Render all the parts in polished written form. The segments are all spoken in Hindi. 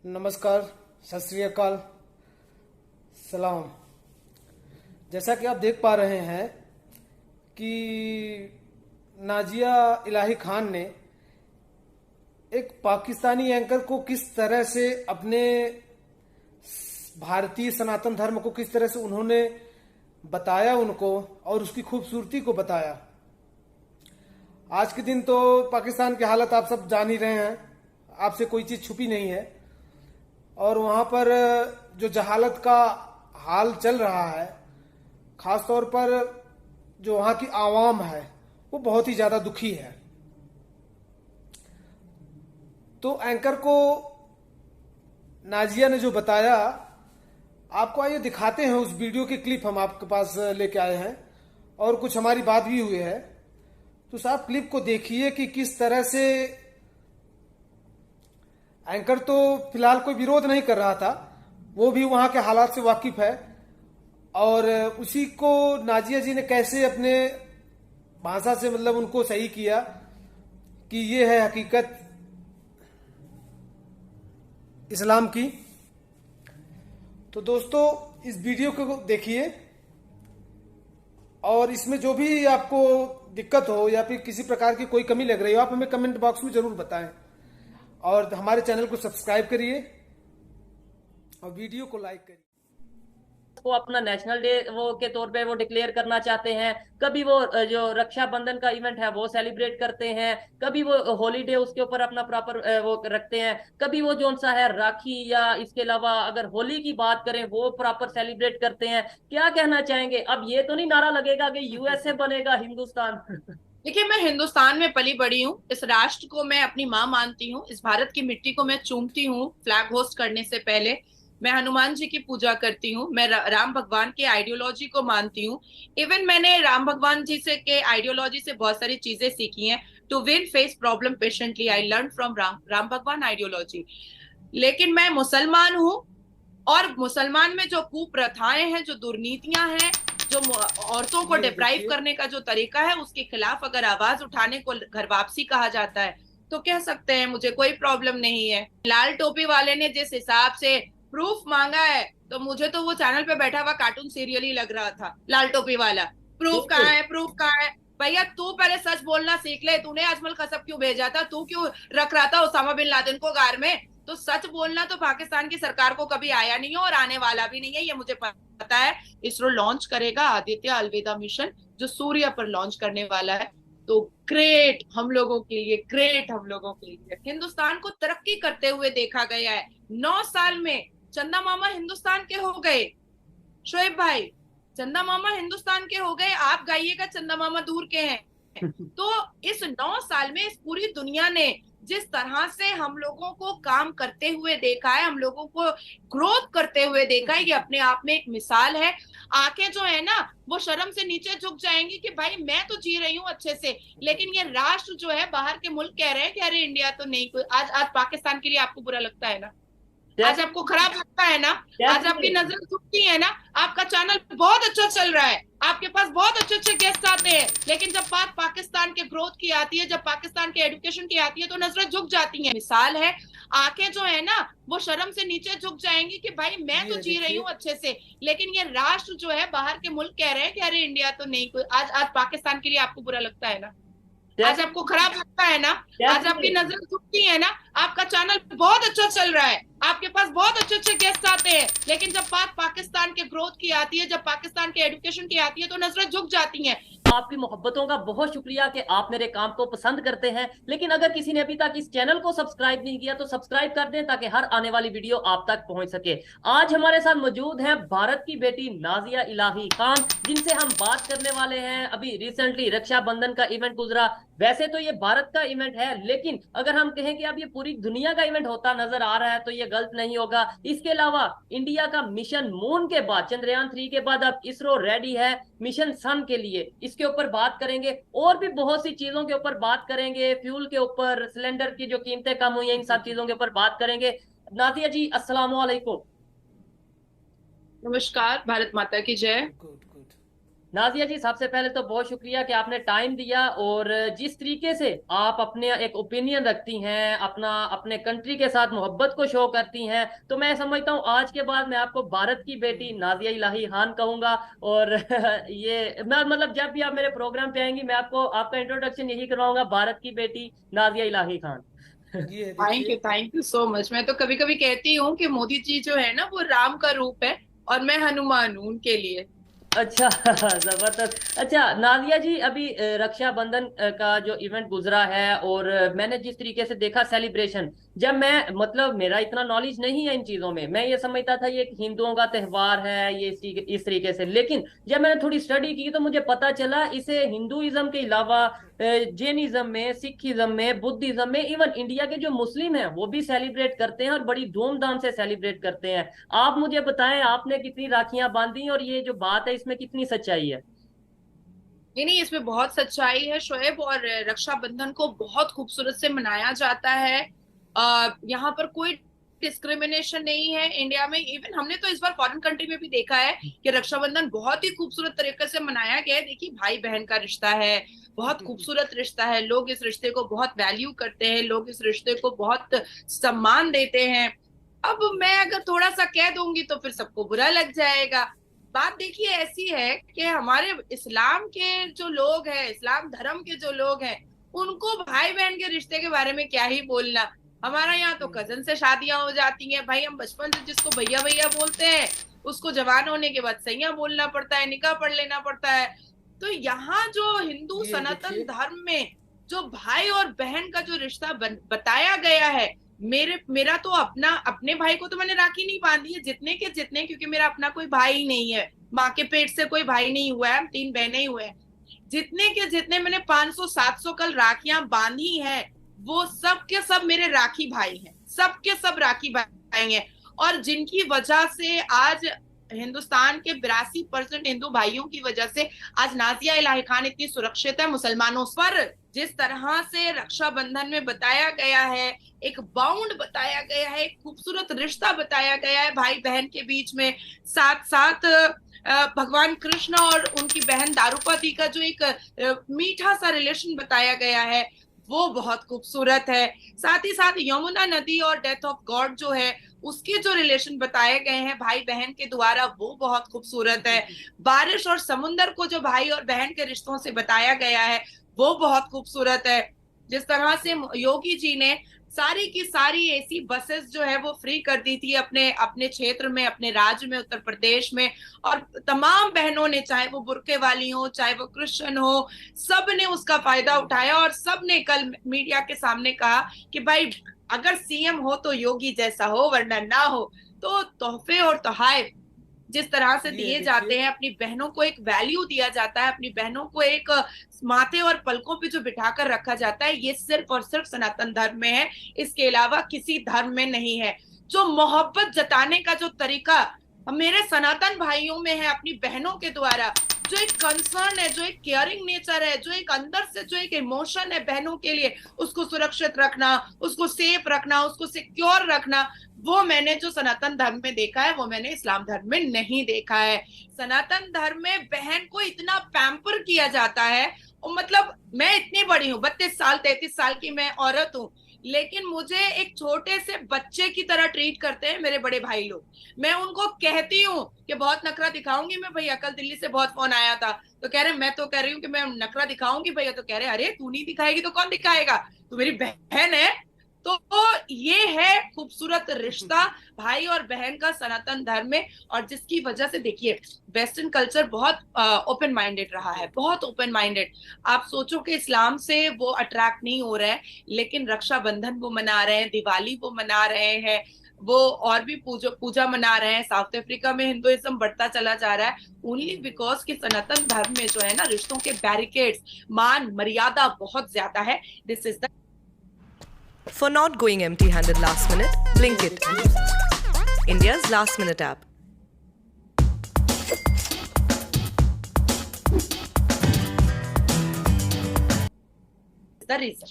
नमस्कार, सत श्री अकाल, सलाम। जैसा कि आप देख पा रहे हैं कि नाजिया इलाही खान ने एक पाकिस्तानी एंकर को किस तरह से अपने भारतीय सनातन धर्म को किस तरह से उन्होंने बताया उनको और उसकी खूबसूरती को बताया। आज के दिन तो पाकिस्तान की हालत आप सब जान ही रहे हैं, आपसे कोई चीज छुपी नहीं है। और वहां पर जो जहालत का हाल चल रहा है, खास तौर पर जो वहां की आवाम है वो बहुत ही ज्यादा दुखी है। तो एंकर को नाजिया ने जो बताया, आपको आइए दिखाते हैं उस वीडियो की क्लिप हम आपके पास लेके आए हैं और कुछ हमारी बात भी हुई है। तो साहब क्लिप को देखिए कि किस तरह से एंकर तो फिलहाल कोई विरोध नहीं कर रहा था, वो भी वहां के हालात से वाकिफ है और उसी को नाजिया जी ने कैसे अपने भाषा से मतलब उनको सही किया कि ये है हकीकत इस्लाम की। तो दोस्तों इस वीडियो को देखिए और इसमें जो भी आपको दिक्कत हो या फिर किसी प्रकार की कोई कमी लग रही हो, आप हमें कमेंट बॉक्स में जरूर बताएं और हमारे चैनल को सब्सक्राइब करिए और वीडियो को लाइक करिए। वो अपना नेशनल डे वो के तौर पे वो डिक्लेयर करना चाहते हैं। कभी वो जो रक्षाबंधन का इवेंट है वो सेलिब्रेट करते हैं, कभी वो हॉलीडे उसके ऊपर अपना प्रॉपर वो रखते हैं, कभी वो जोन सा है राखी या इसके अलावा अगर होली की बात करें वो प्रॉपर सेलिब्रेट करते हैं। क्या कहना चाहेंगे? अब ये तो नहीं नारा लगेगा कि यूएसए बनेगा हिंदुस्तान? देखिए, मैं हिंदुस्तान में पली बड़ी हूँ। इस राष्ट्र को मैं अपनी माँ मानती हूँ। इस भारत की मिट्टी को मैं चूमती हूँ। फ्लैग होस्ट करने से पहले मैं हनुमान जी की पूजा करती हूँ। मैं राम भगवान के आइडियोलॉजी को मानती हूँ। इवन मैंने राम भगवान जी से के आइडियोलॉजी से बहुत सारी चीजें सीखी हैं। To win face problem patiently, I learn from Ram Bhagwan ideology. लेकिन मैं मुसलमान हूँ और मुसलमान में जो कुप्रथाएं हैं, जो दुर्नीतियां हैं, जो औरतों को ये डिप्राइव देखिए, करने का जो तरीका है, उसके खिलाफ अगर आवाज उठाने को घर वापसी कहा जाता है तो कह सकते हैं, मुझे कोई प्रॉब्लम नहीं है। लाल टोपी वाले ने जिस हिसाब से प्रूफ मांगा है, तो मुझे तो वो चैनल पे बैठा हुआ कार्टून सीरियल ही लग रहा था। लाल टोपी वाला, प्रूफ बिल्कुल। कहाँ है, प्रूफ कहाँ है? भैया तू पहले सच बोलना सीख ले। तूने अजमल कसब क्यों भेजा था? तू क्यों रख रहा था उसामा बिन लादेन को गार में? तो सच बोलना तो पाकिस्तान की सरकार को कभी आया नहीं है और आने वाला भी नहीं है, ये मुझे पता है। इसरो लॉन्च करेगा आदित्य अलविदा मिशन, जो सूर्य पर लॉन्च करने वाला है। तो ग्रेट हम लोगों के लिए, ग्रेट हम लोगों के लिए। हिंदुस्तान को तरक्की करते हुए देखा गया है। 9 साल में चंदा मामा हिंदुस्तान के हो गए। शोएब भाई, चंदा मामा हिंदुस्तान के हो गए। आप गाइएगा चंदा मामा दूर के हैं। तो इस 9 साल में इस पूरी दुनिया ने जिस तरह से हम लोगों को काम करते हुए देखा है, हम लोगों को ग्रोथ करते हुए देखा है, ये अपने आप में एक मिसाल है। आंखें जो है ना, वो शर्म से नीचे झुक जाएंगी कि भाई मैं तो जी रही हूँ अच्छे से, लेकिन ये राष्ट्र जो है, बाहर के मुल्क कह रहे हैं कि अरे इंडिया तो नहीं। कोई आज आज पाकिस्तान के लिए आपको बुरा लगता है ना? आज आपको खराब लगता है ना? आज आपकी डेफिनेटली। नजर झुकती है ना? आपका चैनल बहुत अच्छा चल रहा है, आपके पास बहुत अच्छे अच्छे गेस्ट आते हैं, लेकिन जब बात पाकिस्तान के ग्रोथ की आती है, जब पाकिस्तान के एजुकेशन की आती है, तो नजरें झुक जाती हैं। मिसाल है, आंखें जो है ना, वो शर्म से नीचे झुक जाएंगी कि भाई मैं तो ये जी रही देखिए, हूँ अच्छे से, लेकिन ये राष्ट्र जो है, बाहर के मुल्क कह रहे हैं कि अरे इंडिया तो नहीं। कोई आज आज पाकिस्तान के लिए आपको बुरा लगता है ना? आज आपको खराब लगता है ना? आज आपकी डेफिनेटली। नजर झुकती है ना? आपका चैनल बहुत अच्छा चल रहा है, आपके पास बहुत अच्छे अच्छे गेस्ट आते हैं, लेकिन जब बात पाकिस्तान के ग्रोथ की आती है, जब पाकिस्तान के एजुकेशन की आती है, तो नजरें झुक जाती हैं। आपकी मोहब्बतों का बहुत शुक्रिया कि आप मेरे काम को पसंद करते हैं, लेकिन अगर किसी ने अभी तक इस चैनल को सब्सक्राइब नहीं किया तो सब्सक्राइब कर दें ताकि हर आने वाली वीडियो आप तक पहुंच सके। आज हमारे साथ मौजूद हैं भारत की बेटी नाजिया इलाही खान, जिनसे हम बात करने वाले हैं। अभी रिसेंटली रक्षाबंधन का इवेंट गुजरा। वैसे तो ये भारत का इवेंट है, लेकिन अगर हम कहें कि अब ये पूरी दुनिया का इवेंट होता नजर आ रहा है तो ये गलत नहीं होगा। इसके अलावा इंडिया का मिशन मून के बाद, चंद्रयान 3 के बाद अब इसरो रेडी है मिशन सन के लिए। इसके ऊपर बात करेंगे और भी बहुत सी चीजों के ऊपर बात करेंगे, फ्यूल के ऊपर, सिलेंडर की जो कीमतें कम हुई हैं, इन सब चीजों के ऊपर बात करेंगे। नाजिया जी, अस्सलाम वालेकुम। नमस्कार, भारत माता की जय। Good good. नाजिया जी, सबसे पहले तो बहुत शुक्रिया कि आपने टाइम दिया, और जिस तरीके से आप अपने एक ओपिनियन रखती हैं, अपना अपने कंट्री के साथ मोहब्बत को शो करती हैं, तो मैं समझता हूँ आज के बाद मैं आपको भारत की बेटी नाजिया इलाही खान कहूंगा। और ये मैं मतलब जब भी आप मेरे प्रोग्राम पे आएंगी, मैं आपको आपका इंट्रोडक्शन यही करवाऊंगा, भारत की बेटी नाजिया इलाही खान। ये देखिए। Thank you so much. मैं तो कभी कभी कहती हूँ कि मोदी जी जो है ना वो राम का रूप है और मैं हनुमान हूँ उनके लिए। अच्छा जबरदस्त। अच्छा नादिया जी, अभी रक्षाबंधन का जो इवेंट गुजरा है, और मैंने जिस तरीके से देखा सेलिब्रेशन, जब मैं मतलब मेरा इतना नॉलेज नहीं है इन चीजों में, मैं ये समझता था ये एक हिंदुओं का त्योहार है, ये इस तरीके से, लेकिन जब मैंने थोड़ी स्टडी की तो मुझे पता चला इसे हिंदुइज्म के अलावा जैनिज्म में, सिखिज्म में, बुद्धिज्म में, इवन इंडिया के जो मुस्लिम हैं वो भी सेलिब्रेट करते हैं, और बड़ी धूमधाम से सेलिब्रेट करते हैं। आप मुझे बताएं, आपने कितनी राखियां बांधी, और ये जो बात है इसमें कितनी सच्चाई है? नहीं नहीं, इसमें बहुत सच्चाई है शोएब। और रक्षाबंधन को बहुत खूबसूरत से मनाया जाता है। यहाँ पर कोई डिस्क्रिमिनेशन नहीं है इंडिया में। इवन हमने तो इस बार फॉरेन कंट्री में भी देखा है कि रक्षाबंधन बहुत ही खूबसूरत तरीके से मनाया गया है। देखिए, भाई बहन का रिश्ता है, बहुत खूबसूरत रिश्ता है। लोग इस रिश्ते को बहुत वैल्यू करते हैं, लोग इस रिश्ते को बहुत सम्मान देते हैं। अब मैं अगर थोड़ा सा कह दूंगी तो फिर सबको बुरा लग जाएगा। बात देखिए ऐसी है कि हमारे इस्लाम के जो लोग हैं, इस्लाम धर्म के जो लोग हैं, उनको भाई बहन के रिश्ते के बारे में क्या ही बोलना। हमारा यहाँ तो कजन से शादियां हो जाती हैं भाई। हम बचपन से जिसको भैया भैया बोलते हैं उसको जवान होने के बाद सैया बोलना पड़ता है, निकाह पढ़ लेना पड़ता है। तो यहाँ जो हिंदू ये सनातन देखिए। धर्म में जो भाई और बहन का जो रिश्ता बताया गया है, मेरा तो अपने भाई को तो मैंने राखी नहीं बांधी है जितने के जितने, क्योंकि मेरा अपना कोई भाई ही नहीं है। माँ के पेट से कोई भाई नहीं हुआ है, हम 3 बहनें ही हुए हैं। जितने के जितने मैंने 500-700 कल राखियां बांधी हैं, वो सब के सब मेरे राखी भाई हैं, सब के सब राखी भाई हैं। और जिनकी वजह से आज हिंदुस्तान के 82% हिंदू भाइयों की वजह से आज नाजिया इलाही खान इतनी सुरक्षित है मुसलमानों पर। जिस तरह से रक्षाबंधन में बताया गया है, एक बाउंड बताया गया है, एक खूबसूरत रिश्ता बताया गया है भाई बहन के बीच में, साथ साथ भगवान कृष्ण और उनकी बहन दारूपति का जो एक मीठा सा रिलेशन बताया गया है, वो बहुत खूबसूरत है। साथ ही साथ यमुना नदी और डेथ ऑफ गॉड जो है उसके जो रिलेशन बताए गए हैं भाई बहन के द्वारा, वो बहुत खूबसूरत है। बारिश और समुंदर को जो भाई और बहन के रिश्तों से बताया गया है, वो बहुत खूबसूरत है। जिस तरह से योगी जी ने सारी की सारी एसी बसेस जो है वो फ्री कर दी थी अपने अपने क्षेत्र में, अपने राज्य में, उत्तर प्रदेश में, और तमाम बहनों ने, चाहे वो बुर्के वाली हो, चाहे वो क्रिश्चियन हो, सब ने उसका फायदा उठाया। और सब ने कल मीडिया के सामने कहा कि भाई अगर सीएम हो तो योगी जैसा हो, वरना ना हो। तो तोहफे और तोहफे जिस तरह से दिए जाते हैं, अपनी बहनों को एक वैल्यू दिया जाता है, अपनी बहनों को एक माथे और पलकों पे जो बिठाकर रखा जाता है, ये सिर्फ और सिर्फ सनातन धर्म में है, इसके अलावा किसी धर्म में नहीं है। जो मोहब्बत जताने का जो तरीका मेरे सनातन भाइयों में है अपनी बहनों के द्वारा, जो एक कंसर्न है, जो एक केयरिंग नेचर है, जो एक अंदर से जो एक इमोशन है बहनों के लिए, उसको सुरक्षित रखना, उसको सेफ रखना, उसको सिक्योर रखना, वो मैंने जो सनातन धर्म में देखा है वो मैंने इस्लाम धर्म में नहीं देखा है। सनातन धर्म में बहन को इतना पैम्पर किया जाता है। और मतलब मैं इतनी बड़ी हूँ, 32 साल 33 साल की मैं औरत हूँ, लेकिन मुझे एक छोटे से बच्चे की तरह ट्रीट करते हैं मेरे बड़े भाई लोग। मैं उनको कहती हूँ कि बहुत नखरा दिखाऊंगी मैं भैया। कल दिल्ली से बहुत फोन आया था, तो कह रहे, मैं तो कह रही हूँ कि मैं नखरा दिखाऊंगी भैया, तो कह रहे अरे तू नहीं दिखाएगी तो कौन दिखाएगा, तू मेरी बहन है। तो ये है खूबसूरत रिश्ता भाई और बहन का सनातन धर्म में। और जिसकी वजह से देखिए वेस्टर्न कल्चर बहुत ओपन माइंडेड रहा है, बहुत ओपन माइंडेड। आप सोचो कि इस्लाम से वो अट्रैक्ट नहीं हो रहे हैं, लेकिन रक्षाबंधन वो मना रहे हैं, दिवाली वो मना रहे हैं, वो और भी पूजा मना रहे हैं। साउथ अफ्रीका में हिंदुइज्म बढ़ता चला जा रहा है, ओनली बिकॉज कि सनातन धर्म में जो है ना रिश्तों के बैरिकेड्स, मान मर्यादा बहुत ज्यादा है। This is the For not going empty-handed last minute, Blinkit, India's last minute app. reason.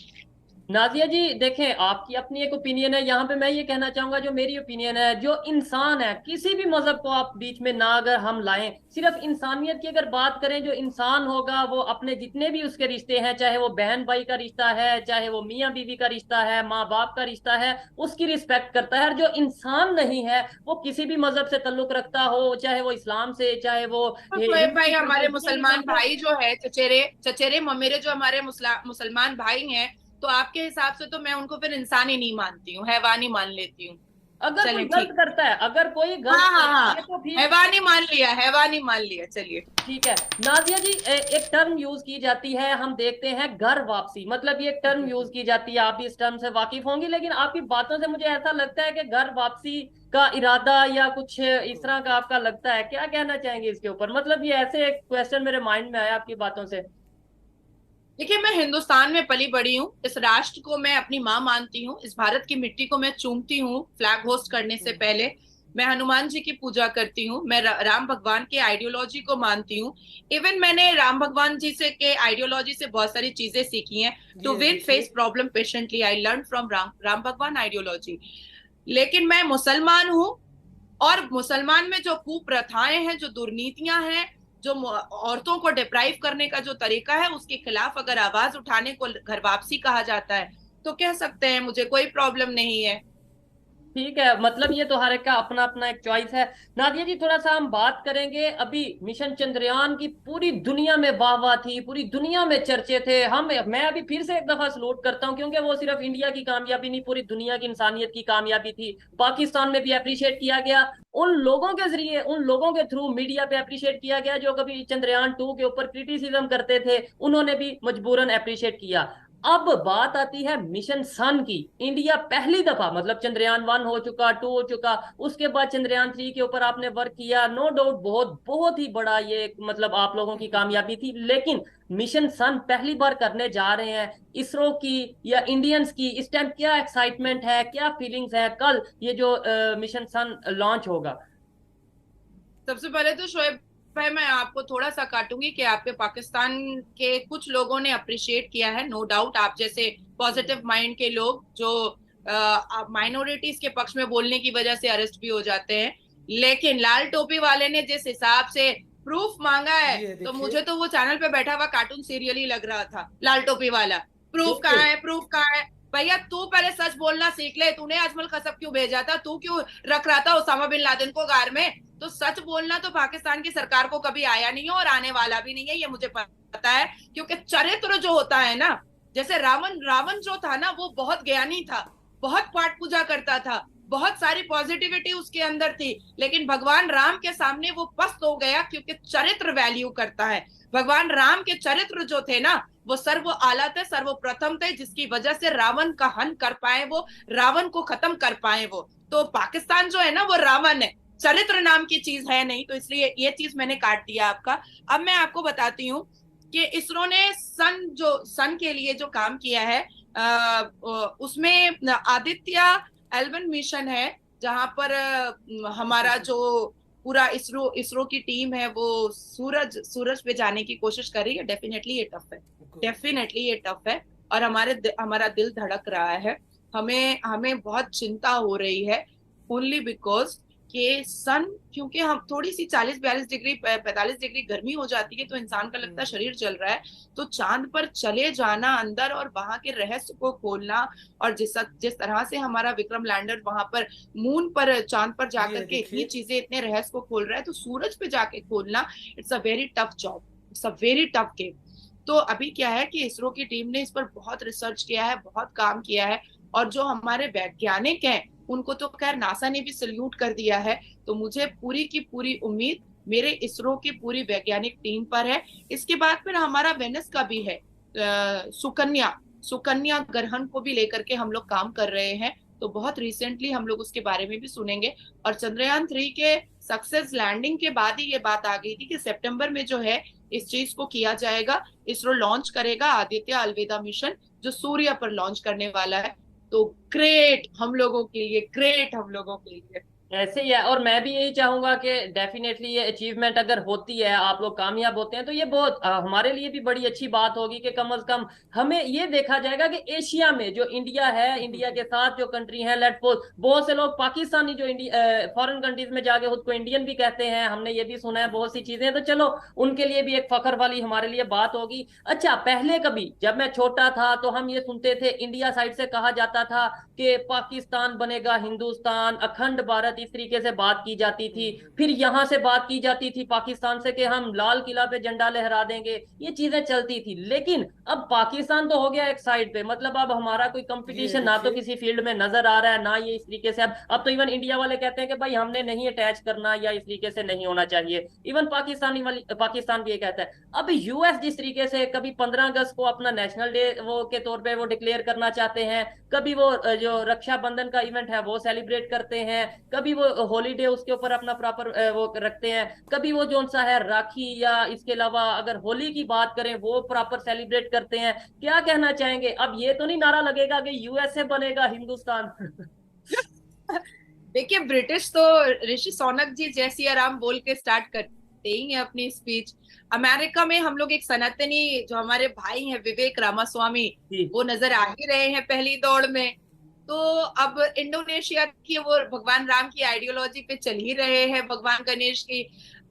Nazia ji देखें, आपकी अपनी एक ओपिनियन है, यहाँ पे मैं ये कहना चाहूंगा जो मेरी ओपिनियन है, जो इंसान है किसी भी मजहब को आप बीच में ना अगर हम लाएं, सिर्फ इंसानियत की अगर बात करें, जो इंसान होगा वो अपने जितने भी उसके रिश्ते हैं, चाहे वो बहन भाई का रिश्ता है, चाहे वो मियाँ बीवी का रिश्ता है, माँ बाप का रिश्ता है, उसकी रिस्पेक्ट करता है। और जो इंसान नहीं है वो किसी भी मजहब से ताल्लुक रखता हो, चाहे वो इस्लाम से, चाहे वो तो शोएब भाई, हिंदू से, हमारे जितने भी मुसलमान मजहब भाई जो है, चचेरे चचेरे ममेरे जो हमारे मुसलमान भाई हैं, तो आपके हिसाब से तो मैं उनको फिर इंसान ही नहीं मानती हूँ, हैवान ही मान लेती हूँ। अगर कोई चलें गलत ठीक। करता है, अगर कोई गलत हाँ हाँ करता हाँ, है तो फिर हैवान ही मान लिया, हैवान ही मान लिया, चलिए। ठीक है। नाजिया जी, एक टर्म यूज की जाती है, हम देखते हैं घर वापसी, मतलब ये टर्म यूज की जाती है, आप भी इस टर्म से वाकिफ होंगी, लेकिन आपकी बातों से मुझे ऐसा लगता है कि घर वापसी का इरादा या कुछ इस तरह का आपका लगता है। क्या कहना चाहेंगे इसके ऊपर? मतलब ये ऐसे एक क्वेश्चन मेरे माइंड में आया आपकी बातों से। देखिए, मैं हिंदुस्तान में पली बड़ी हूँ, इस राष्ट्र को मैं अपनी माँ मानती हूँ, इस भारत की मिट्टी को मैं चूमती हूँ। फ्लैग होस्ट करने से पहले मैं हनुमान जी की पूजा करती हूँ, मैं राम भगवान के आइडियोलॉजी को मानती हूँ। इवन मैंने राम भगवान जी से के आइडियोलॉजी से बहुत सारी चीजें सीखी हैं। To win face problem patiently, I learn from Ram Bhagwan ideology. लेकिन मैं मुसलमान हूँ, और मुसलमान में जो कुप्रथाएं हैं, जो दुर्नीतियां हैं, जो औरतों को डिप्राइव करने का जो तरीका है, उसके खिलाफ अगर आवाज उठाने को घर वापसी कहा जाता है तो कह सकते हैं, मुझे कोई प्रॉब्लम नहीं है। ठीक है, मतलब ये तो हर एक का अपना अपना एक चॉइस है। नादिया जी, थोड़ा सा हम बात करेंगे, अभी मिशन चंद्रयान की पूरी दुनिया में वाहवाह थी, पूरी दुनिया में चर्चे थे। मैं अभी फिर से एक दफा सलूट करता हूँ, क्योंकि वो सिर्फ इंडिया की कामयाबी नहीं, पूरी दुनिया की इंसानियत की कामयाबी थी। पाकिस्तान में भी अप्रिशिएट किया गया, उन लोगों के जरिए, उन लोगों के थ्रू मीडिया पे अप्रिशिएट किया गया जो कभी चंद्रयान 2 के ऊपर क्रिटिसिज्म करते थे, उन्होंने भी मजबूरन अप्रिशिएट किया। अब बात आती है मिशन सन की। इंडिया पहली दफा, मतलब चंद्रयान 1 हो चुका, 2 हो चुका, उसके बाद चंद्रयान 3 के ऊपर आपने वर्क किया, नो डाउट बहुत बहुत ही बड़ा ये मतलब आप लोगों की कामयाबी थी। लेकिन मिशन सन पहली बार करने जा रहे हैं, इसरो की या इंडियंस की इस टाइम क्या एक्साइटमेंट है, क्या फीलिंग्स है कल ये जो मिशन सन लॉन्च होगा? सबसे पहले तो शोएब भाई, मैं आपको थोड़ा सा काटूंगी कि आपके पाकिस्तान के कुछ लोगों ने अप्रिशिएट किया है, नो डाउट। आप जैसे पॉजिटिव माइंड के लोग जो माइनॉरिटीज के पक्ष में बोलने की वजह से अरेस्ट भी हो जाते हैं, लेकिन लाल टोपी वाले ने जिस हिसाब से प्रूफ मांगा है, तो मुझे तो वो चैनल पे बैठा हुआ कार्टून सीरियल ही लग रहा था। लाल टोपी वाला, प्रूफ कहाँ है, प्रूफ कहाँ है? भैया तू पहले सच बोलना सीख ले। तूने अजमल कसब क्यों भेजा था? तू क्यों रख रहा था उसामा बिन लादेन को गार में? तो सच बोलना तो पाकिस्तान की सरकार को कभी आया नहीं है और आने वाला भी नहीं है, ये मुझे पता है। क्योंकि चरित्र जो होता है ना, जैसे रावण जो था ना, वो बहुत ज्ञानी था, बहुत पाठ पूजा करता था, बहुत सारी पॉजिटिविटी उसके अंदर थी, लेकिन भगवान राम के सामने वो पस्त हो गया, क्योंकि चरित्र वैल्यू करता है। भगवान राम के चरित्र जो थे ना, वो सर्व आला थे, सर्वप्रथम थे, जिसकी वजह से रावण का हन कर पाए, वो रावण को खत्म कर पाए। वो तो पाकिस्तान जो है ना, वो रावण है, चरित्र नाम की चीज है नहीं। तो इसलिए ये चीज मैंने काट दिया आपका। अब मैं आपको बताती हूँ कि इसरो ने सन के लिए जो काम किया है, उसमें आदित्य एल्वन मिशन है, जहां पर हमारा जो पूरा इसरो की टीम है, वो सूरज पे जाने की कोशिश कर रही है। डेफिनेटली ये टफ है, डेफिनेटली ये टफ है, और हमारा दिल धड़क रहा है। हमें बहुत चिंता हो रही है, ओनली बिकॉज कि सन, क्योंकि हम थोड़ी सी 40-42 डिग्री 45 डिग्री गर्मी हो जाती है, तो इंसान का लगता है शरीर जल रहा है। तो चांद पर चले जाना अंदर, और वहां के रहस्य को खोलना, और जिस तरह से हमारा विक्रम लैंडर वहां पर मून पर, चांद पर जाकर के इतनी चीजें, इतने रहस्य को खोल रहा है, तो सूरज पे जाके खोलना, it's a very tough job, it's a very tough game. तो अभी क्या है कि इसरो की टीम ने इस पर बहुत रिसर्च किया है, बहुत काम किया है, और जो हमारे वैज्ञानिक हैं उनको तो खैर नासा ने भी सल्यूट कर दिया है। तो मुझे पूरी की पूरी उम्मीद मेरे इसरो की पूरी वैज्ञानिक टीम पर है। इसके बाद फिर हमारा वेनस का भी है, सुकन्या ग्रहण को भी लेकर के हम लोग काम कर रहे हैं, तो बहुत रिसेंटली हम लोग उसके बारे में भी सुनेंगे। और चंद्रयान 3 के सक्सेस लैंडिंग के बाद ही ये बात आ गई थी कि सितंबर में जो है इस चीज को किया जाएगा, इसरो लॉन्च करेगा आदित्य अलविदा मिशन, जो सूर्य पर लॉन्च करने वाला है। तो ग्रेट हम लोगों के लिए, ग्रेट हम लोगों के लिए। ऐसे ही है। और मैं भी यही चाहूंगा कि डेफिनेटली ये अचीवमेंट अगर होती है, आप लोग कामयाब होते हैं, तो ये बहुत हमारे लिए भी बड़ी अच्छी बात होगी कि कम से कम हमें ये देखा जाएगा कि एशिया में जो इंडिया है, इंडिया के साथ जो कंट्री है, लेट सपोज बहुत से लोग पाकिस्तानी जो इंडिया फॉरेन कंट्रीज में जाके खुद को इंडियन भी कहते हैं, हमने ये भी सुना है बहुत सी चीजें, तो चलो उनके लिए भी एक फखर वाली हमारे लिए बात होगी। अच्छा, पहले कभी जब मैं छोटा था तो हम ये सुनते थे, इंडिया साइड से कहा जाता था कि पाकिस्तान बनेगा हिंदुस्तान, अखंड भारत, इस तरीके से बात की जाती थी। फिर यहां से बात की जाती थी पाकिस्तान से कि हम लाल किला पे झंडा लहरा देंगे, ये चीजें चलती थी। लेकिन अब पाकिस्तान तो हो गया एक साइड पे, मतलब अब हमारा कोई ये कंपटीशन ना तो देखिए, किसी फील्ड में नजर आ रहा है, ना ये इस तरीके से। अब तो इवन इंडिया वाले कहते हैं कि भाई हमने नहीं अटैच करना, या इस तरीके से नहीं होना चाहिए। इवन पाकिस्तान भी ये कहता है। अब यूएस जिस तरीके से कभी 15 अगस्त को अपना नेशनल डे वो के तौर पे वो डिक्लेयर करना चाहते हैं, कभी वो जो रक्षाबंधन का इवेंट है वो सेलिब्रेट करते हैं, कभी वो हॉलीडे उसके ऊपर अपना प्रॉपर वो रखते हैं, कभी वो जो सा है राखी, या इसके अलावा अगर होली की बात करें वो प्रॉपर सेलिब्रेट करते हैं। क्या कहना चाहेंगे? अब ये तो नहीं नारा लगेगा कि यूएसए बनेगा हिंदुस्तान? देखिए, ब्रिटिश तो ऋषि सोनक जी जैसी आराम बोल के स्टार्ट करते ही हैं अपनी स्पीच। अमेरिका में हम लोग एक सनातनी जो हमारे भाई हैं विवेक रामास्वामी, जी वो नजर आ ही रहे हैं पहली दौड़ में। तो अब इंडोनेशिया की वो भगवान राम की आइडियोलॉजी पे चल ही रहे हैं, भगवान गणेश की।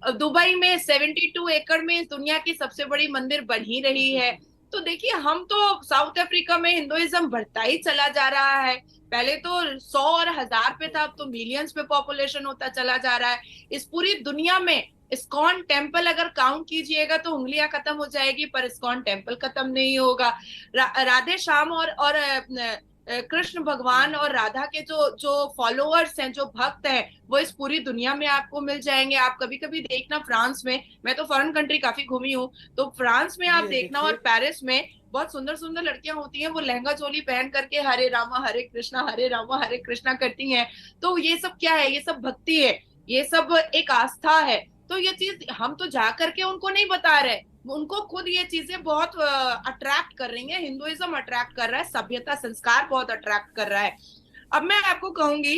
अब दुबई में 72 एकड़ में इस दुनिया की सबसे बड़ी मंदिर बन ही रही है। तो देखिए, हम तो साउथ अफ्रीका में हिंदुइज्म बढ़ता ही चला जा रहा है। पहले तो 100 और 1000 पे था, अब तो मिलियंस पे पॉपुलेशन होता चला जा रहा है। इस पूरी दुनिया में इस्कॉन टेम्पल अगर काउंट कीजिएगा तो उंगलियां खत्म हो जाएगी, पर इस्कॉन टेम्पल खत्म नहीं होगा। राधे श्याम और कृष्ण भगवान और राधा के जो जो फॉलोअर्स हैं, जो भक्त हैं, वो इस पूरी दुनिया में आपको मिल जाएंगे। आप कभी कभी देखना फ्रांस में, मैं तो फॉरेन कंट्री काफी घूमी हूँ, तो फ्रांस में आप ये देखना देखिए, और पेरिस में बहुत सुंदर सुंदर लड़कियां होती हैं, वो लहंगा चोली पहन करके हरे रामा हरे कृष्णा करती हैं। तो ये सब क्या है? ये सब भक्ति है, ये सब एक आस्था है। तो ये चीज हम तो जा करके उनको नहीं बता रहे, उनको खुद ये चीजें बहुत अट्रैक्ट कर रही हैं। हिंदुइज्म अट्रैक्ट कर रहा है, सभ्यता संस्कार बहुत अट्रैक्ट कर रहा है। अब मैं आपको कहूंगी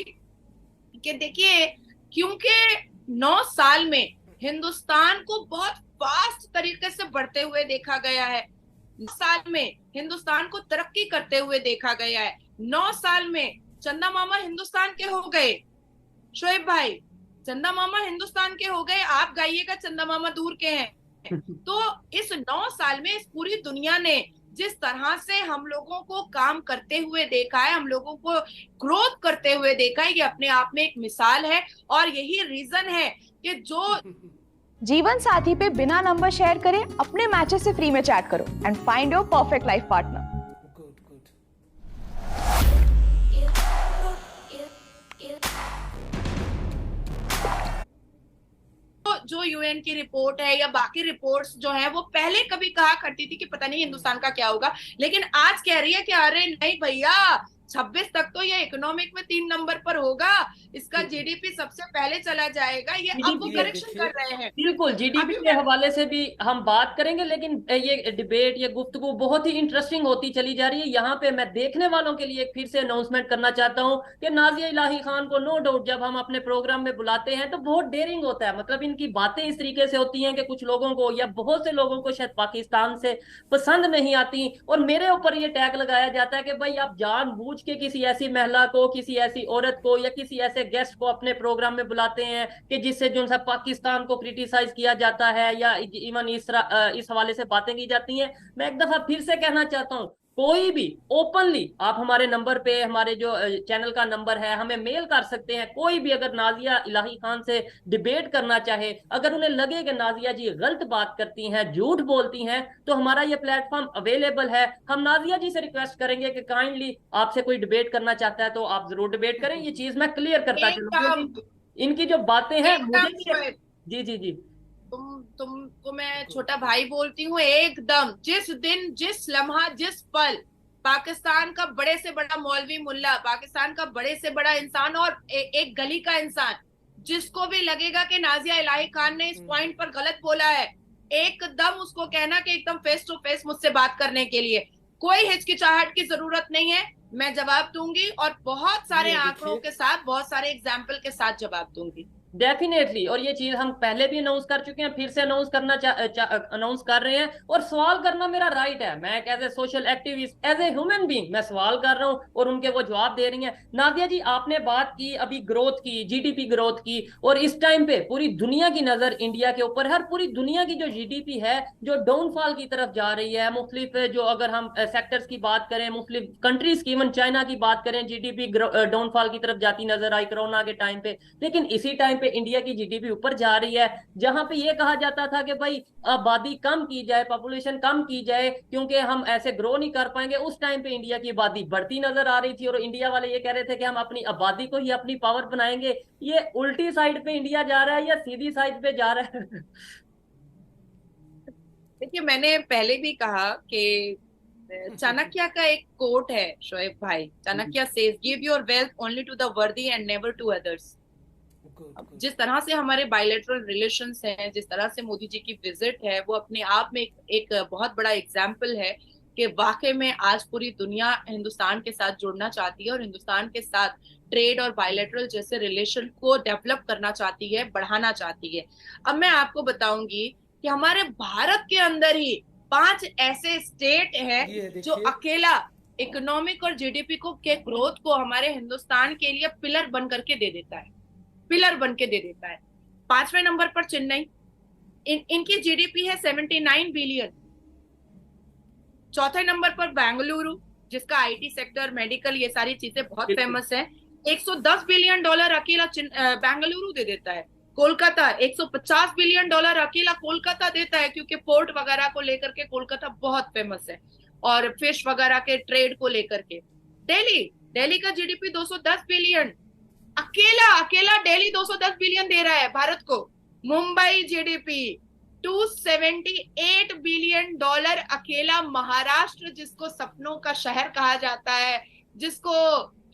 कि देखिए, क्योंकि 9 साल में हिंदुस्तान को बहुत फास्ट तरीके से बढ़ते हुए देखा गया है, 9 साल में हिंदुस्तान को तरक्की करते हुए देखा गया है। 9 साल में चंदा मामा हिंदुस्तान के हो गए, शोएब भाई चंदा मामा हिंदुस्तान के हो गए। आप गाइएगा चंदा मामा दूर के हैं। तो इस 9 साल में इस पूरी दुनिया ने जिस तरह से हम लोगों को काम करते हुए देखा है, हम लोगों को ग्रोथ करते हुए देखा है, ये अपने आप में एक मिसाल है। और यही रीजन है कि जो जीवन साथी पे बिना नंबर शेयर करें, अपने मैचेस से फ्री में चैट करो and find your perfect life partner. Good good. जो यूएन की रिपोर्ट है या बाकी रिपोर्ट्स जो है, वो पहले कभी कहा करती थी कि पता नहीं हिंदुस्तान का क्या होगा, लेकिन आज कह रही है कि अरे नहीं भैया, 26 तक तो ये इकोनॉमिक में 3 नंबर पर होगा, इसका जीडीपी सबसे पहले चला जाएगा। ये अब वो GDP करेक्शन कर रहे हैं। बिल्कुल, जीडीपी के हवाले से भी हम बात करेंगे, लेकिन ये डिबेट, ये गुफ्तगू बहुत ही इंटरेस्टिंग होती चली जा रही है। यहाँ पे मैं देखने वालों के लिए एक फिर से अनाउंसमेंट करना चाहता हूँ कि नाजिया इलाही खान को नो डाउट जब हम अपने प्रोग्राम में बुलाते हैं तो बहुत डेयरिंग होता है, मतलब इनकी बातें इस तरीके से होती हैं कि कुछ लोगों को या बहुत से लोगों को शायद पाकिस्तान से पसंद नहीं आती, और मेरे ऊपर ये टैग लगाया जाता है कि भाई आप जानबूझ के किसी ऐसी महिला को, किसी ऐसी औरत को, या किसी ऐसे गेस्ट को अपने प्रोग्राम में बुलाते हैं कि जिससे जो सा पाकिस्तान को क्रिटिसाइज किया जाता है, या इवन इस हवाले से बातें की जाती हैं। मैं एक दफा फिर से कहना चाहता हूं, कोई भी ओपनली आप हमारे नंबर पे, हमारे जो चैनल का नंबर है, हमें मेल कर सकते हैं। कोई भी अगर नाजिया इलाही खान से डिबेट करना चाहे, अगर उन्हें लगे कि नाजिया जी गलत बात करती हैं, झूठ बोलती हैं, तो हमारा ये प्लेटफॉर्म अवेलेबल है। हम नाजिया जी से रिक्वेस्ट करेंगे कि काइंडली आपसे कोई डिबेट करना चाहता है तो आप जरूर डिबेट करें। ये चीज मैं क्लियर करता चलूं, क्योंकि इनकी जो बातें हैं मुझे जी जी जी तुमको मैं छोटा भाई बोलती हूँ, एकदम जिस दिन, जिस लम्हा, जिस पल पाकिस्तान का बड़े से बड़ा मौलवी मुल्ला, पाकिस्तान का बड़े से बड़ा इंसान और एक गली का इंसान, जिसको भी लगेगा कि नाजिया इलाही खान ने इस पॉइंट पर गलत बोला है, एकदम उसको कहना कि एकदम फेस टू फेस मुझसे बात करने के लिए। कोई हिचकिचाहट की जरूरत नहीं है। मैं जवाब दूंगी और बहुत सारे ये आंकड़ों देखिए। के साथ, बहुत सारे एग्जाम्पल के साथ जवाब दूंगी। डेफिनेटली, और ये चीज हम पहले भी अनाउंस कर चुके हैं, फिर से अनाउंस अनाउंस कर रहे हैं। और सवाल करना मेरा राइट है, मैं as a social activist, as a human being मैं सवाल कर रहा हूँ और उनके वो जवाब दे रही हैं। नादिया जी, आपने बात की अभी ग्रोथ की, जीडीपी ग्रोथ की, और इस टाइम पे पूरी दुनिया की नजर इंडिया के ऊपर है। हर पूरी दुनिया की जो जीडीपी है जो डाउनफॉल की तरफ जा रही है, मुख्तलिफ जो अगर हम सेक्टर्स की बात करें, मुख्तलिफ कंट्रीज की, इवन चाइना की बात करें, जीडीपी डाउनफॉल की तरफ जाती नजर आई कोरोना के टाइम पे। लेकिन इसी टाइम पे इंडिया की जीडीपी ऊपर जा रही है। जहां पे ये कहा जाता था कि भाई आबादी कम की जाए, पॉपुलेशन कम की जाए, क्योंकि हम ऐसे ग्रो नहीं कर पाएंगे, उस टाइम पे इंडिया की आबादी बढ़ती नजर आ रही थी और इंडिया वाले ये कह रहे थे कि हम अपनी आबादी को ही अपनी पावर बनाएंगे। ये उल्टी साइड पे इंडिया जा रहा है या सीधी साइड पे जा रहा है? देखिए, मैंने पहले भी कहा कि चाणक्य का एक कोट है शोएब भाई, Chanakya says give your wealth only to the worthy and never to others. जिस तरह से हमारे बायलैटरल रिलेशंस हैं, जिस तरह से मोदी जी की विजिट है, वो अपने आप में एक बहुत बड़ा एग्जाम्पल है कि वाकई में आज पूरी दुनिया हिंदुस्तान के साथ जुड़ना चाहती है और हिंदुस्तान के साथ ट्रेड और बायलैटरल जैसे रिलेशन को डेवलप करना चाहती है, बढ़ाना चाहती है। अब मैं आपको बताऊंगी कि हमारे भारत के अंदर ही 5 ऐसे स्टेट ये हैं देखिए। जो अकेला इकोनॉमिक और जीडीपी को के ग्रोथ को हमारे हिंदुस्तान के लिए पिलर बन करके दे देता है, पिलर बन के दे देता है। 5वें नंबर पर चेन्नई, इनकी जीडीपी है 79 बिलियन। चौथे नंबर पर बेंगलुरु, जिसका आईटी सेक्टर, मेडिकल, ये सारी चीजें बहुत फेमस है। 110 बिलियन डॉलर अकेला बेंगलुरु दे देता है। कोलकाता 150 बिलियन डॉलर अकेला कोलकाता देता है, क्योंकि पोर्ट वगैरह को लेकर के कोलकाता बहुत फेमस है और फिश वगैरह के ट्रेड को लेकर के। दिल्ली का जीडीपी 210 बिलियन, अकेला दिल्ली 210 बिलियन दे रहा है भारत को। मुंबई जीडीपी 278 बिलियन डॉलर अकेला महाराष्ट्र, जिसको सपनों का शहर कहा जाता है, जिसको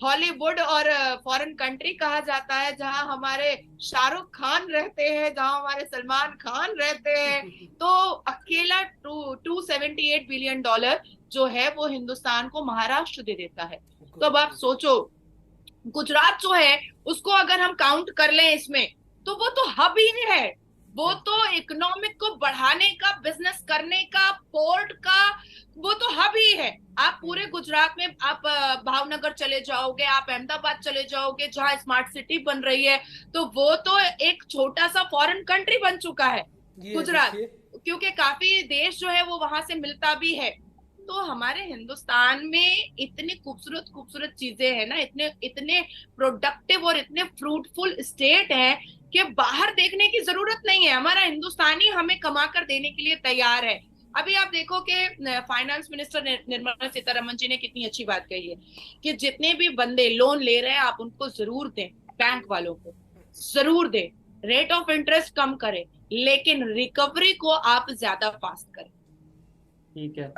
हॉलीवुड और फॉरेन कंट्री कहा जाता है, जहां हमारे शाहरुख खान रहते हैं, जहां हमारे सलमान खान रहते हैं, तो अकेला 278 बिलियन डॉलर जो है वो हिंदुस्तान को महाराष्ट्र दे देता है। तो अब आप सोचो, गुजरात जो है उसको अगर हम काउंट कर लें इसमें, तो वो तो हब ही है, वो तो इकोनॉमिक को बढ़ाने का, बिजनेस करने का, पोर्ट का, वो तो हब ही है। आप पूरे गुजरात में आप भावनगर चले जाओगे, आप अहमदाबाद चले जाओगे, जहां स्मार्ट सिटी बन रही है, तो वो तो एक छोटा सा फॉरेन कंट्री बन चुका है गुजरात, क्योंकि काफी देश जो है वो वहां से मिलता भी है। तो हमारे हिंदुस्तान में इतनी खूबसूरत खूबसूरत चीजें हैं ना, इतने प्रोडक्टिव और इतने फ्रूटफुल स्टेट हैं कि बाहर देखने की जरूरत नहीं है। हमारा हिंदुस्तानी हमें कमा कर देने के लिए तैयार है। अभी आप देखो कि फाइनेंस मिनिस्टर निर्मला सीतारमण जी ने कितनी अच्छी बात कही है कि जितने भी बंदे लोन ले रहे हैं आप उनको जरूर दें, बैंक वालों को जरूर दें, रेट ऑफ इंटरेस्ट कम करें, लेकिन रिकवरी को आप ज्यादा फास्ट करें। ठीक है।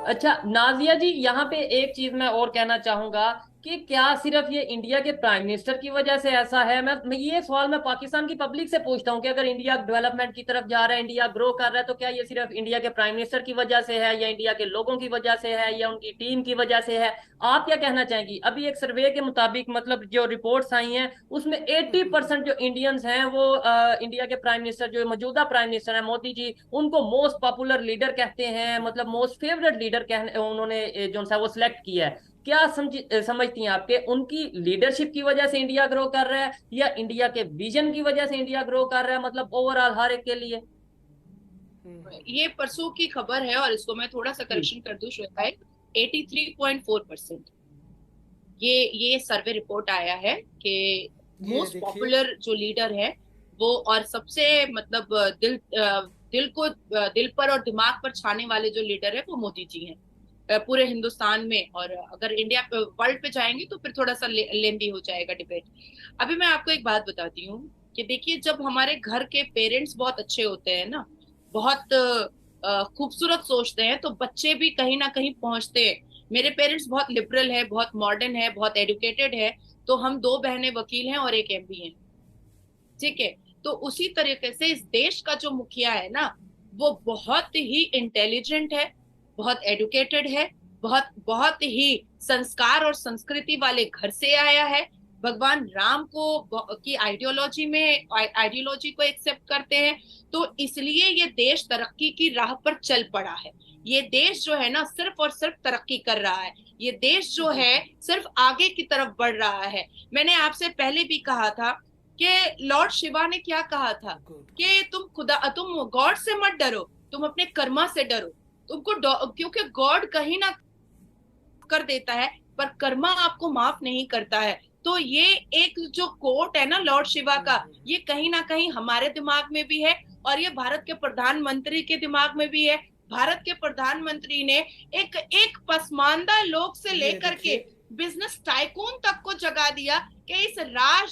अच्छा नाजिया जी, यहाँ पे एक चीज मैं और कहना चाहूंगा कि क्या सिर्फ ये इंडिया के प्राइम मिनिस्टर की वजह से ऐसा है? मैं ये सवाल मैं पाकिस्तान की पब्लिक से पूछता हूँ कि अगर इंडिया डेवलपमेंट की तरफ जा रहा है, इंडिया ग्रो कर रहा है, तो क्या ये सिर्फ इंडिया के प्राइम मिनिस्टर की वजह से है, या इंडिया के लोगों की वजह से है, या उनकी टीम की वजह से है? आप क्या कहना चाहेंगी? अभी एक सर्वे के मुताबिक, मतलब जो रिपोर्ट्स आई हैं, उसमें 80% जो इंडियंस हैं वो इंडिया के प्राइम मिनिस्टर, जो मौजूदा प्राइम मिनिस्टर है मोदी जी, उनको मोस्ट पॉपुलर लीडर कहते हैं, मतलब मोस्ट फेवरेट लीडर उन्होंने जो सा वो सिलेक्ट किया है। क्या समझती हैं आपके उनकी लीडरशिप की वजह से इंडिया ग्रो कर रहा है, या इंडिया के विजन की वजह से इंडिया ग्रो कर रहा है, मतलब ओवरऑल हर एक के लिए? ये परसों की खबर है और इसको मैं थोड़ा सा करेक्शन कर दूं श्वेता, 83.4% ये सर्वे रिपोर्ट आया है कि मोस्ट पॉपुलर जो लीडर है वो, और सबसे मतलब दिल पर और दिमाग पर छाने वाले जो लीडर है वो मोदी जी हैं पूरे हिंदुस्तान में। और अगर इंडिया वर्ल्ड पे जाएंगे तो फिर थोड़ा सा लेंदी हो जाएगा डिबेट। अभी मैं आपको एक बात बताती हूँ कि देखिए, जब हमारे घर के पेरेंट्स बहुत अच्छे होते हैं ना, बहुत खूबसूरत सोचते हैं, तो बच्चे भी कहीं ना कहीं पहुंचते हैं। मेरे पेरेंट्स बहुत लिबरल है, बहुत मॉडर्न है, बहुत एजुकेटेड है, तो हम 2 बहनें वकील हैं और एक एमपी है, ठीक है। तो उसी तरीके से इस देश का जो मुखिया है ना, वो बहुत ही इंटेलिजेंट है, बहुत एडुकेटेड है, बहुत मॉडर्न है, बहुत एजुकेटेड है, तो उसी तरीके से इस देश का जो मुखिया है ना, वो बहुत ही इंटेलिजेंट है, बहुत एडुकेटेड है, बहुत मॉडर्न है, बहुत एजुकेटेड है, तो उसी तरीके से इस देश का जो मुखिया है ना, वो बहुत ही बहुत बहुत ही संस्कार और संस्कृति वाले घर से आया है। भगवान राम की आइडियोलॉजी को एक्सेप्ट करते हैं, तो इसलिए ये देश तरक्की की राह पर चल पड़ा है। ये देश जो है ना सिर्फ और सिर्फ तरक्की कर रहा है। ये देश जो है सिर्फ आगे की तरफ बढ़ रहा है। मैंने आपसे पहले भी कहा था कि लॉर्ड शिवा ने क्या कहा था कि तुम गॉड से मत डरो, तुम अपने कर्मा से डरो। क्योंकि गॉड कहीं ना कर देता है पर कर्मा आपको माफ नहीं करता है। तो ये एक जो कोट है ना लॉर्ड शिवा का, ये कहीं ना कहीं हमारे दिमाग में भी है और ये भारत के प्रधानमंत्री के दिमाग में भी है। भारत के प्रधानमंत्री ने एक पसमानदा लोग से लेकर के बिजनेस टाइकून तक को जगा दिया कि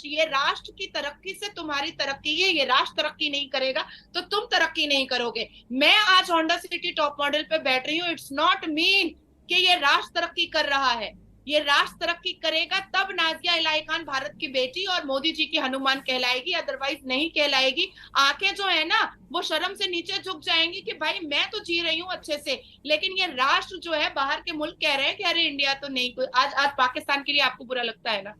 ये राष्ट्र की तरक्की से तुम्हारी तरक्की है, ये राष्ट्र तरक्की नहीं करेगा तो तुम तरक्की नहीं करोगे। मैं आज होंडा सिटी टॉप मॉडल पे बैठ रही हूँ, इट्स नॉट मीन कि ये राष्ट्र तरक्की कर रहा है। ये राष्ट्र तरक्की करेगा तब नाजिया इलाही खान भारत की बेटी और मोदी जी की हनुमान कहलाएगी, अदरवाइज नहीं कहलाएगी। आंखें जो है ना वो शर्म से नीचे झुक जाएंगी कि भाई मैं तो जी रही हूँ अच्छे से, लेकिन ये राष्ट्र जो है बाहर के मुल्क कह रहे हैं कि अरे इंडिया तो नहीं। कोई आज पाकिस्तान के लिए आपको बुरा लगता है ना,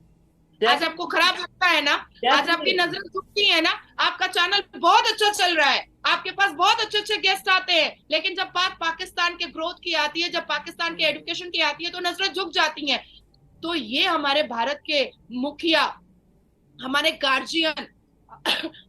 आज आपको खराब लगता है ना, आज आपकी नजर झुकती है ना। आपका चैनल बहुत अच्छा चल रहा है, आपके पास बहुत अच्छे अच्छे गेस्ट आते हैं, लेकिन जब बात पाकिस्तान के ग्रोथ की आती है, जब पाकिस्तान के एजुकेशन की आती है तो नजरें झुक जाती हैं। तो ये हमारे भारत के मुखिया, हमारे गार्जियन,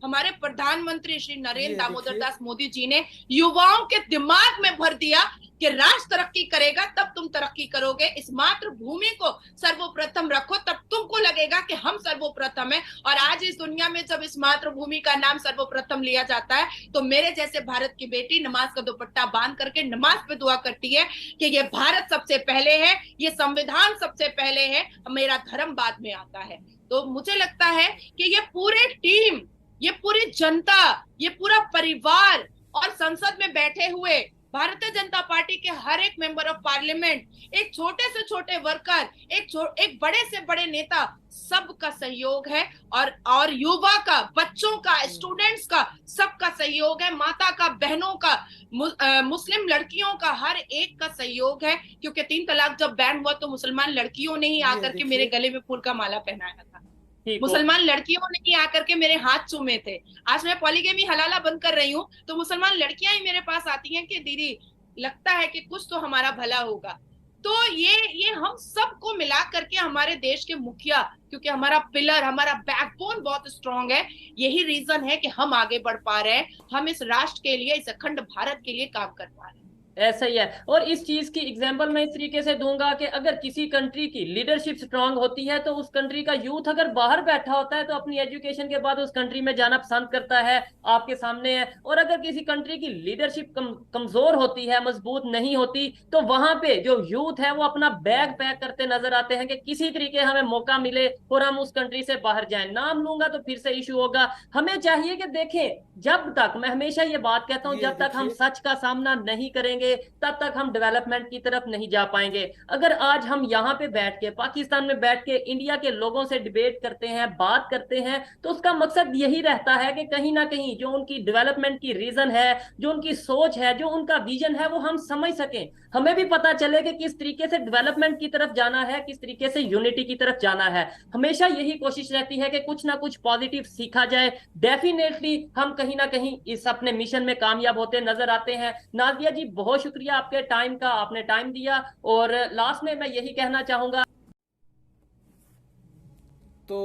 हमारे प्रधानमंत्री श्री नरेंद्र दामोदर दास मोदी जी ने युवाओं के दिमाग में भर दिया कि राष्ट्र तरक्की करेगा तब तुम तरक्की करोगे। इस मातृभूमि को सर्वप्रथम रखो, तब तुमको लगेगा कि हम सर्वप्रथम है। और आज इस दुनिया में जब इस मातृभूमि का नाम सर्वप्रथम लिया जाता है तो मेरे जैसे भारत की बेटी नमाज का दुपट्टा बांध करके नमाज पे दुआ करती है कि ये भारत सबसे पहले है, ये संविधान सबसे पहले है, मेरा धर्म बाद में आता है। तो मुझे लगता है कि ये पूरे टीम, ये पूरी जनता, ये पूरा परिवार और संसद में बैठे हुए भारतीय जनता पार्टी के हर एक मेंबर ऑफ पार्लियामेंट, एक छोटे से छोटे वर्कर, एक बड़े से बड़े नेता, सबका सहयोग है। और युवा का, बच्चों का, स्टूडेंट्स का, सबका सहयोग है। माता का, बहनों का, मुस्लिम लड़कियों का, हर एक का सहयोग है। क्योंकि 3 तलाक जब बैन हुआ तो मुसलमान लड़कियों ने ही आकर के मेरे गले में फूल का माला पहनाया था, मुसलमान लड़कियों ने ही आकर के मेरे हाथ चूमे थे। आज मैं पॉलीगेमी हलाला बंद कर रही हूँ तो मुसलमान लड़कियां ही मेरे पास आती हैं कि दीदी लगता है कि कुछ तो हमारा भला होगा। तो ये हम सबको मिला करके हमारे देश के मुखिया, क्योंकि हमारा पिलर, हमारा बैकबोन बहुत स्ट्रांग है, यही रीजन है कि हम आगे बढ़ पा रहे हैं, हम इस राष्ट्र के लिए, इस अखंड भारत के लिए काम कर पा रहे हैं। ऐसा ही है। और इस चीज की एग्जांपल मैं इस तरीके से दूंगा कि अगर किसी कंट्री की लीडरशिप स्ट्रांग होती है तो उस कंट्री का यूथ अगर बाहर बैठा होता है तो अपनी एजुकेशन के बाद उस कंट्री में जाना पसंद करता है, आपके सामने है। और अगर किसी कंट्री की लीडरशिप कमजोर होती है, मजबूत नहीं होती, तो वहां पे जो यूथ है वो अपना बैग पैक करते नजर आते हैं कि किसी तरीके हमें मौका मिले और हम उस कंट्री से बाहर जाएं। नाम लूंगा तो फिर से इशू होगा। हमें चाहिए कि देखें, जब तक, मैं हमेशा ये बात कहता हूं, जब तक हम सच का सामना नहीं करेंगे तब तक हम डेवलपमेंट की तरफ नहीं जा पाएंगे। अगर आज हम यहाँ पे बैठ के, पाकिस्तान में बैठ के इंडिया के लोगों से डिबेट करते हैं, बात करते हैं, तो उसका मकसद यही रहता है कि कहीं ना कहीं जो उनकी डेवलपमेंट की रीजन है, जो उनकी सोच है, जो उनका विजन है, वो हम समझ सकें। हमें भी पता चले कि किस तरीके से डेवलपमेंट की तरफ जाना है, किस तरीके से यूनिटी की तरफ जाना है। हमेशा यही कोशिश रहती है कि कुछ ना कुछ पॉजिटिव सीखा जाए। डेफिनेटली हम कहीं ना कहीं इस अपने मिशन में कामयाब होते नजर आते हैं। नाज़िया जी, बहुत शुक्रिया आपके टाइम का, आपने टाइम दिया। और लास्ट में मैं यही कहना चाहूंगा, तो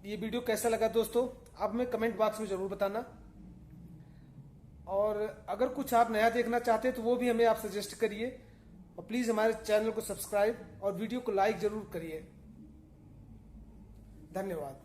ये वीडियो कैसा लगा दोस्तों, आप हमें कमेंट बॉक्स में जरूर बताना। और अगर कुछ आप नया देखना चाहते हैं तो वो भी हमें आप सजेस्ट करिए। और प्लीज हमारे चैनल को सब्सक्राइब और वीडियो को लाइक जरूर करिए। धन्यवाद।